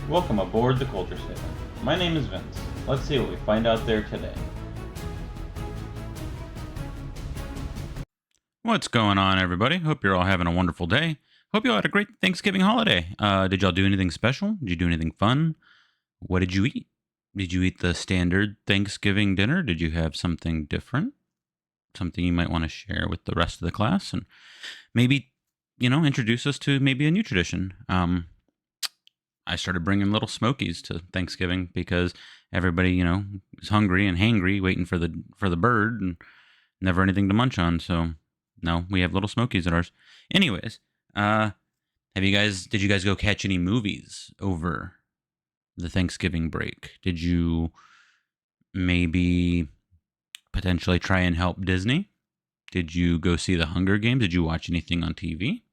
Welcome aboard the Culture Station. My name is Vince. Let's see what we find out there today. What's going on, everybody? Hope you're all having a wonderful day. Hope you all had a great Thanksgiving holiday. Did y'all do anything special? Did you do anything fun? What did you eat? Did you eat the standard Thanksgiving dinner? Did you have something different? Something you might want to share with the rest of the class and maybe, introduce us to maybe a new tradition. I started bringing little smokies to Thanksgiving because everybody, is hungry and hangry, waiting for the bird and never anything to munch on. So no, we have little smokies at ours. Anyways, did you guys go catch any movies over the Thanksgiving break? Did you maybe potentially try and help Disney? Did you go see the Hunger Games? Did you watch anything on TV?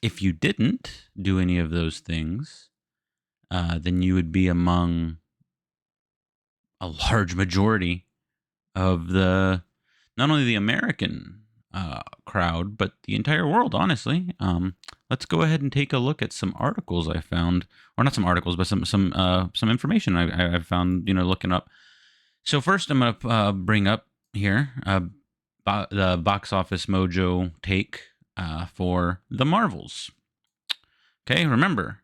If you didn't do any of those things, then you would be among a large majority of not only the American crowd, but the entire world, honestly. Let's go ahead and take a look at some articles I found, or not some articles, but some information I found, looking up. So first, I'm gonna bring up here the Box Office Mojo take for the Marvels. Okay, remember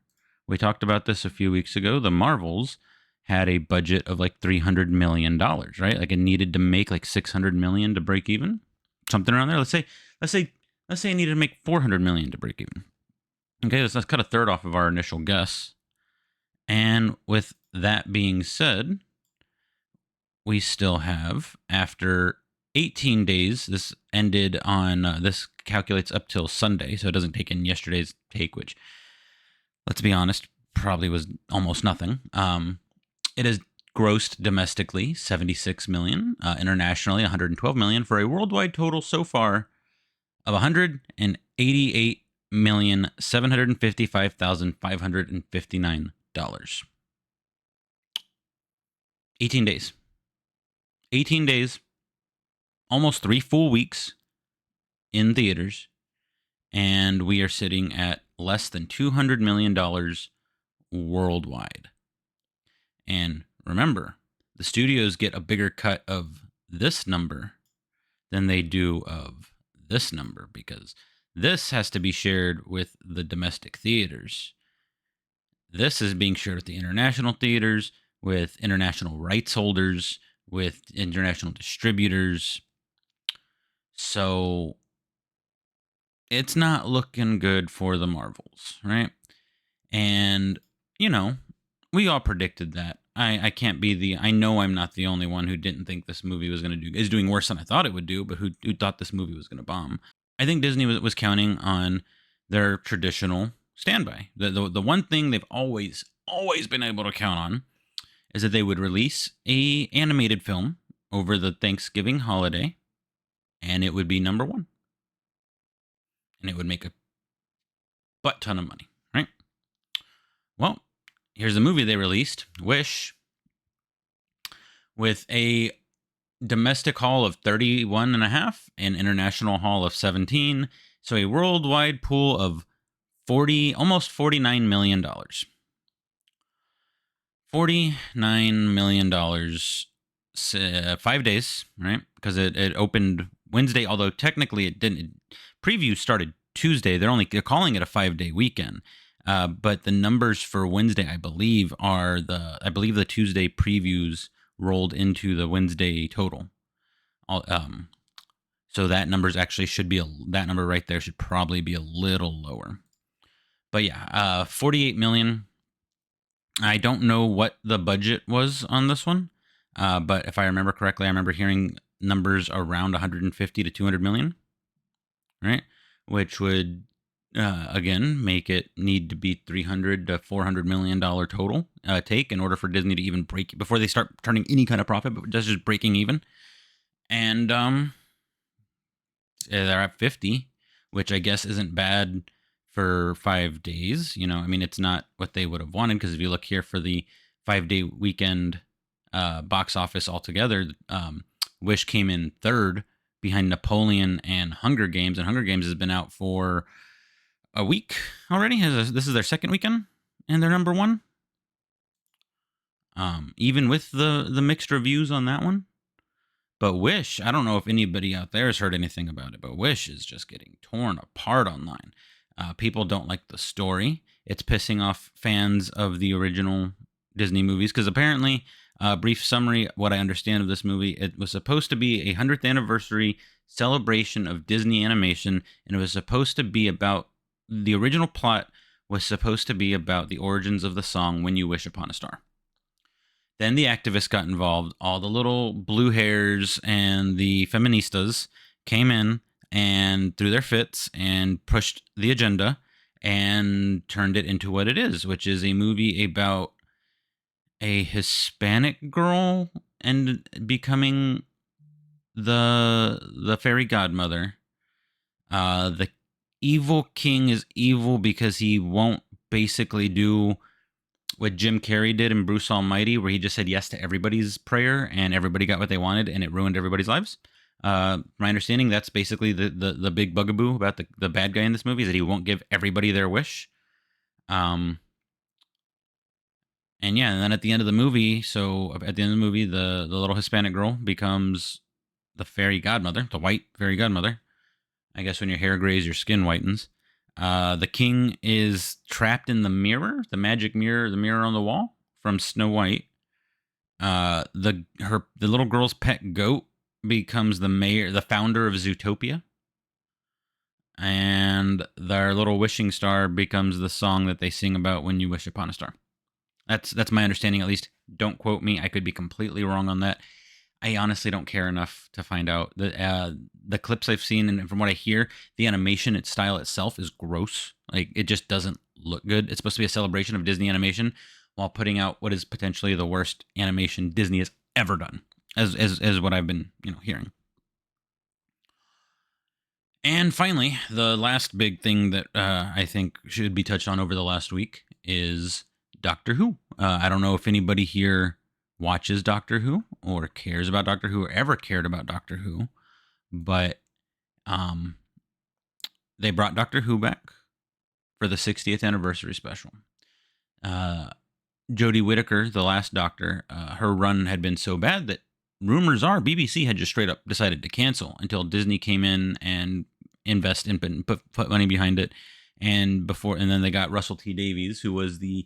we talked about this a few weeks ago. The Marvels had a budget of like $300 million, right? Like it needed to make like $600 million to break even, something around there. Let's say it needed to make $400 million to break even. Okay, let's cut a third off of our initial guess. And with that being said, we still have, after 18 days, this ended on, this calculates up till Sunday, so it doesn't take in yesterday's take, which, let's be honest, probably was almost nothing. It has grossed domestically $76 million, internationally $112 million, for a worldwide total so far of $188,755,559. 18 days. 18 days, almost 3 full weeks in theaters, and we are sitting at less than $200 million worldwide. And remember, the studios get a bigger cut of this number than they do of this number, because this has to be shared with the domestic theaters. This is being shared with the international theaters, with international rights holders, with international distributors. So it's not looking good for the Marvels, right? And, we all predicted that. I can't be I know I'm not the only one who didn't think this movie is doing worse than I thought it would do, but who thought this movie was going to bomb. I think Disney was counting on their traditional standby. The one thing they've always been able to count on is that they would release a animated film over the Thanksgiving holiday, and it would be number one. And it would make a butt ton of money, right? Well, here's the movie they released, Wish, with a domestic haul of 31.5 and international haul of 17. So a worldwide pool of almost $49 million. $49 million, 5 days, right? Because it opened Wednesday, although technically it didn't. Preview started Tuesday. They're calling it a 5-day weekend. But the numbers for Wednesday, I believe the Tuesday previews rolled into the Wednesday total. So that numbers actually that number right there should probably be a little lower. But yeah, 48 million. I don't know what the budget was on this one, but if I remember correctly, I remember hearing numbers around 150 to 200 million, right? Which would again make it need to be 300 to 400 million dollar total take in order for Disney to even break before they start turning any kind of profit, but just breaking even. And they're at 50, which I guess isn't bad for 5 days. It's not what they would have wanted, because if you look here for the 5-day weekend box office altogether, Wish came in third behind Napoleon and Hunger Games, and Hunger Games has been out for a week already. This is their second weekend and they're number one. Even with the mixed reviews on that one. But Wish, I don't know if anybody out there has heard anything about it, but Wish is just getting torn apart online. People don't like the story. It's pissing off fans of the original Disney movies because apparently, brief summary, what I understand of this movie, it was supposed to be a 100th anniversary celebration of Disney animation, and it was supposed to be about the original plot was supposed to be about the origins of the song "When You Wish Upon a Star." Then the activists got involved. All the little blue hairs and the feministas came in and threw their fits and pushed the agenda and turned it into what it is, which is a movie about a Hispanic girl and becoming the fairy godmother. The evil king is evil because he won't basically do what Jim Carrey did in Bruce Almighty, where he just said yes to everybody's prayer and everybody got what they wanted and it ruined everybody's lives. My understanding, that's basically the big bugaboo about the bad guy in this movie is that he won't give everybody their wish. And yeah, and then at the end of the movie, the little Hispanic girl becomes the fairy godmother, the white fairy godmother. I guess when your hair grays, your skin whitens. The king is trapped in the mirror, the magic mirror, the mirror on the wall from Snow White. The little girl's pet goat becomes the founder of Zootopia, and their little wishing star becomes the song that they sing about when you wish upon a star. That's my understanding, at least. Don't quote me; I could be completely wrong on that. I honestly don't care enough to find out. The clips I've seen and from what I hear, the animation, its style itself is gross. Like, it just doesn't look good. It's supposed to be a celebration of Disney animation while putting out what is potentially the worst animation Disney has ever done, as what I've been hearing. And finally, the last big thing that I think should be touched on over the last week is Doctor Who. I don't know if anybody here watches Doctor Who or cares about Doctor Who or ever cared about Doctor Who, but they brought Doctor Who back for the 60th anniversary special. Jodie Whittaker, the last Doctor, her run had been so bad that rumors are BBC had just straight up decided to cancel until Disney came in and put money behind it, and then they got Russell T Davies, who was the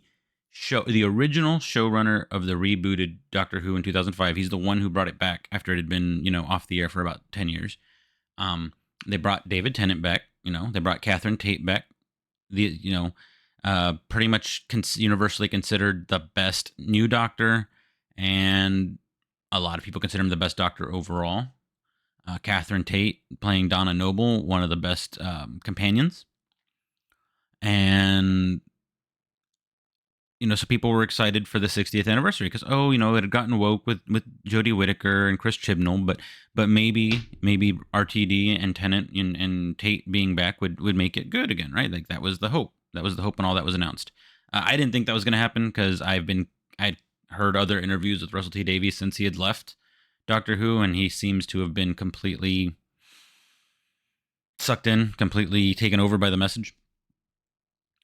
original showrunner of the rebooted Doctor Who in 2005. He's the one who brought it back after it had been, off the air for about 10 years. They brought David Tennant back, they brought Catherine Tate back, pretty much universally considered the best new Doctor, and a lot of people consider him the best Doctor overall. Catherine Tate playing Donna Noble, one of the best companions. And so people were excited for the 60th anniversary because, it had gotten woke with Jodie Whittaker and Chris Chibnall, but maybe RTD and Tennant and Tate being back would make it good again, right? Like, that was the hope. That was the hope when all that was announced. I didn't think that was going to happen because I'd heard other interviews with Russell T Davies since he had left Doctor Who, and he seems to have been completely sucked in, completely taken over by the message.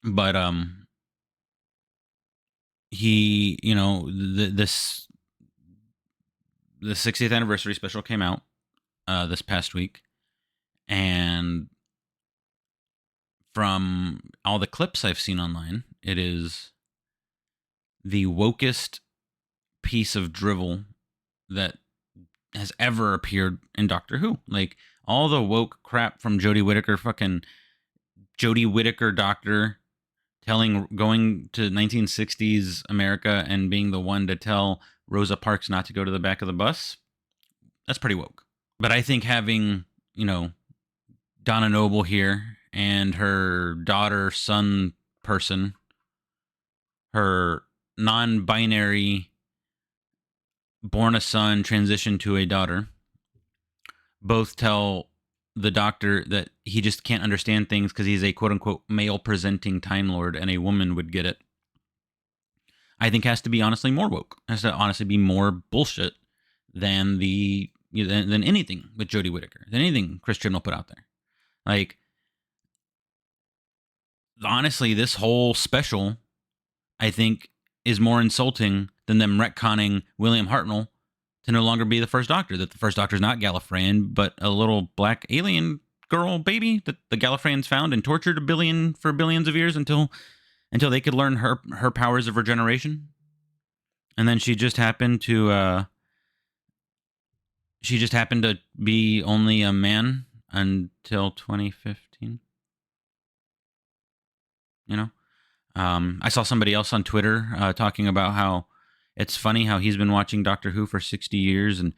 But he, the 60th anniversary special came out this past week, and from all the clips I've seen online, it is the wokest piece of drivel that has ever appeared in Doctor Who. Like, all the woke crap from Jodie Whittaker, fucking Jodie Whittaker Doctor, going to 1960s America and being the one to tell Rosa Parks not to go to the back of the bus. That's pretty woke. But I think having, Donna Noble here and her son person, her non-binary born a son, transition to a daughter, both tell the Doctor that he just can't understand things because he's a quote-unquote male-presenting Time Lord and a woman would get it. I think has to be honestly more woke. Has to honestly be more bullshit than than anything with Jodie Whittaker, than anything Chris Chibnall put out there. Like, honestly, this whole special, I think, is more insulting than them retconning William Hartnell to no longer be the first Doctor. That the first Doctor is not Gallifreyan, but a little black alien girl baby that the Gallifreyans found and tortured for billions of years until they could learn her powers of regeneration. And then she just happened to be only a man until 2015. You know, I saw somebody else on Twitter talking about how it's funny how he's been watching Doctor Who for 60 years, and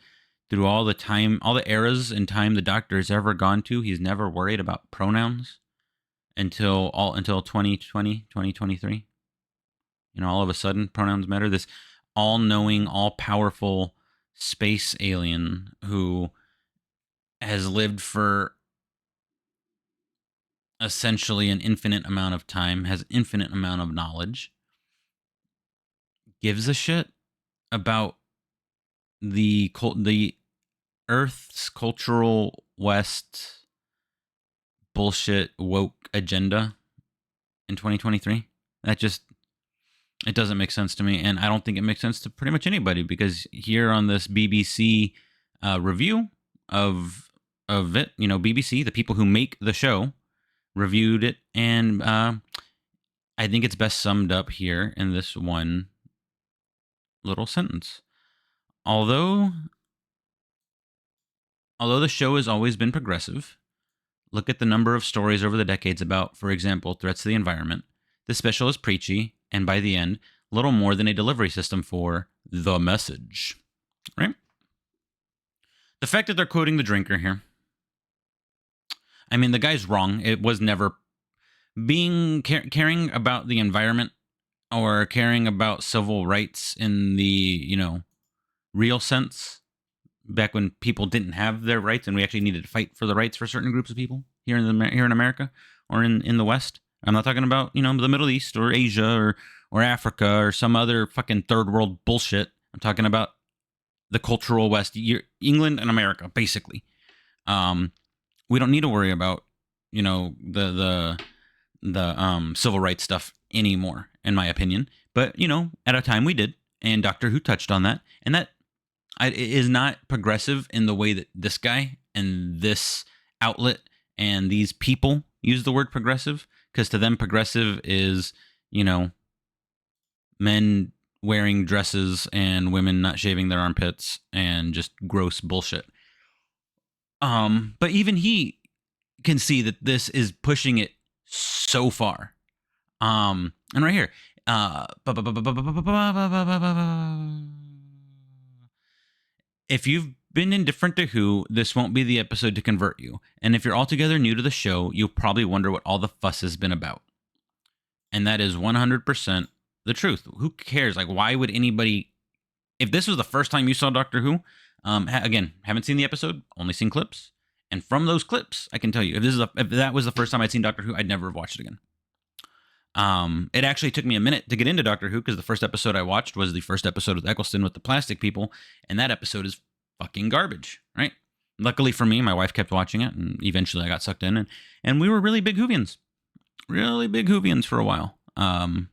through all the eras in time the Doctor has ever gone to, he's never worried about pronouns until 2020, 2023. All of a sudden pronouns matter. This all-knowing, all-powerful space alien who has lived for essentially an infinite amount of time, has infinite amount of knowledge, gives a shit about the Earth's cultural West bullshit woke agenda in 2023. It doesn't make sense to me, and I don't think it makes sense to pretty much anybody, because here on this BBC review of it, BBC, the people who make the show, reviewed it, and I think it's best summed up here in this one little sentence. Although the show has always been progressive, look at the number of stories over the decades about, for example, threats to the environment. The special is preachy, and by the end, little more than a delivery system for the message. Right? The fact that they're quoting the drinker here, I mean, the guy's wrong. It was never caring about the environment or caring about civil rights in the, real sense, back when people didn't have their rights and we actually needed to fight for the rights for certain groups of people here in America or in the West. I'm not talking about, the Middle East or Asia or Africa or some other fucking third world bullshit. I'm talking about the cultural West, England and America, basically. We don't need to worry about, the civil rights stuff anymore, in my opinion. But, at a time we did, and Doctor Who touched on that, and that is not progressive in the way that this guy and this outlet and these people use the word progressive, because to them progressive is, men wearing dresses and women not shaving their armpits and just gross bullshit. But even he can see that this is pushing it so far. And right here, if you've been indifferent to Who, this won't be the episode to convert you. And if you're altogether new to the show, you'll probably wonder what all the fuss has been about. And that is 100% the truth. Who cares? Like, why would anybody... If this was the first time you saw Doctor Who, again, haven't seen the episode, only seen clips. And from those clips, I can tell you, if that was the first time I'd seen Doctor Who, I'd never have watched it again. It actually took me a minute to get into Doctor Who, because the first episode I watched was the first episode with Eccleston with the plastic people, and that episode is fucking garbage, right? Luckily for me, my wife kept watching it, and eventually I got sucked in, and we were really big Whovians. Really big Whovians for a while. My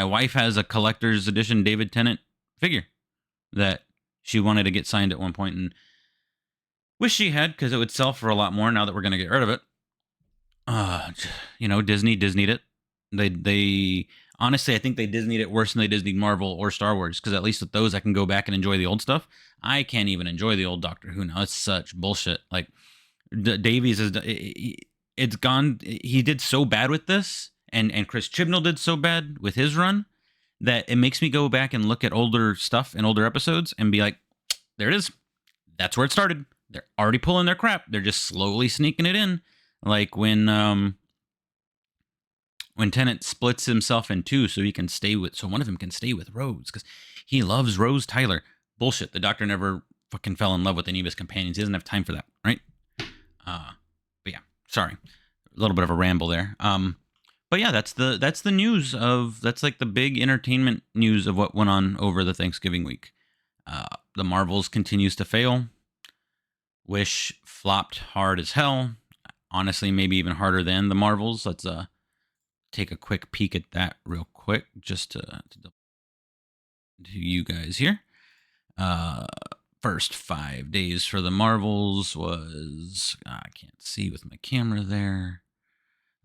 wife has a collector's edition David Tennant figure that she wanted to get signed at one point, and wish she had, because it would sell for a lot more now that we're going to get rid of it. Disney'd it. They honestly, I think they Disney'd it worse than they Disney'd Marvel or Star Wars, because at least with those I can go back and enjoy the old stuff. I can't even enjoy the old Doctor Who now. It's such bullshit. Like, Davies it's gone. He did so bad with this, and Chris Chibnall did so bad with his run, that it makes me go back and look at older stuff and older episodes and be like, there it is. That's where it started. They're already pulling their crap. They're just slowly sneaking it in. Like when Tennant splits himself in two so one of them can stay with Rose, because he loves Rose Tyler. Bullshit. The Doctor never fucking fell in love with any of his companions. He doesn't have time for that, right? But yeah, sorry, a little bit of a ramble there. But yeah, that's the news that's like the big entertainment news of what went on over the Thanksgiving week. The Marvels continues to fail. Wish flopped hard as hell. Honestly, maybe even harder than the Marvels. Let's take a quick peek at that real quick, just to you guys here. First 5 days for the Marvels was, I can't see with my camera there.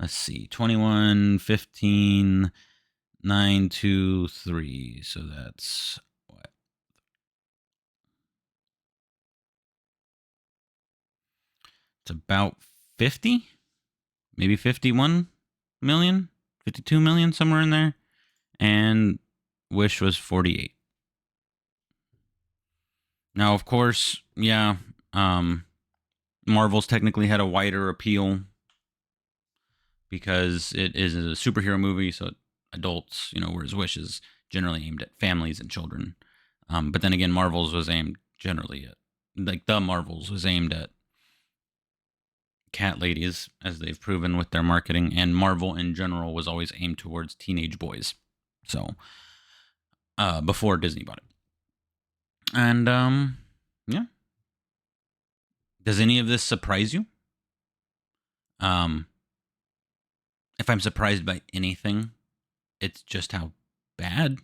Let's see, 21, 15, 9, 2, 3. So that's what? It's about 50, maybe 51 million, 52 million, somewhere in there. And Wish was 48. Now, of course, yeah, Marvel's technically had a wider appeal because it is a superhero movie, so adults, whereas Wish is generally aimed at families and children. But then again, Marvel's was aimed generally at, like, the Marvels was aimed at cat ladies, as they've proven with their marketing, and Marvel in general was always aimed towards teenage boys. So, before Disney bought it. And, yeah. Does any of this surprise you? If I'm surprised by anything, it's just how bad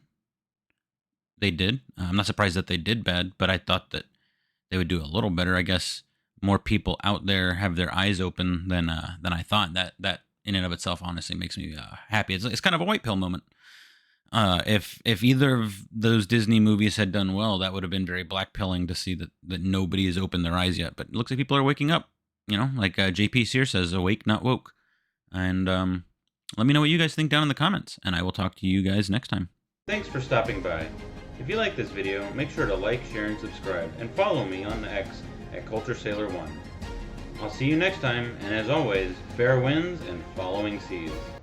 they did. I'm not surprised that they did bad, but I thought that they would do a little better. I guess more people out there have their eyes open than I thought. That in and of itself, honestly, makes me happy. It's kind of a white pill moment. If either of those Disney movies had done well, that would have been very black pilling to see that nobody has opened their eyes yet. But it looks like people are waking up. Like JP Sear says, awake, not woke. And let me know what you guys think down in the comments, and I will talk to you guys next time. Thanks for stopping by. If you like this video, make sure to like, share, and subscribe, and follow me on the X at CultureSailor1. I'll see you next time, and as always, fair winds and following seas.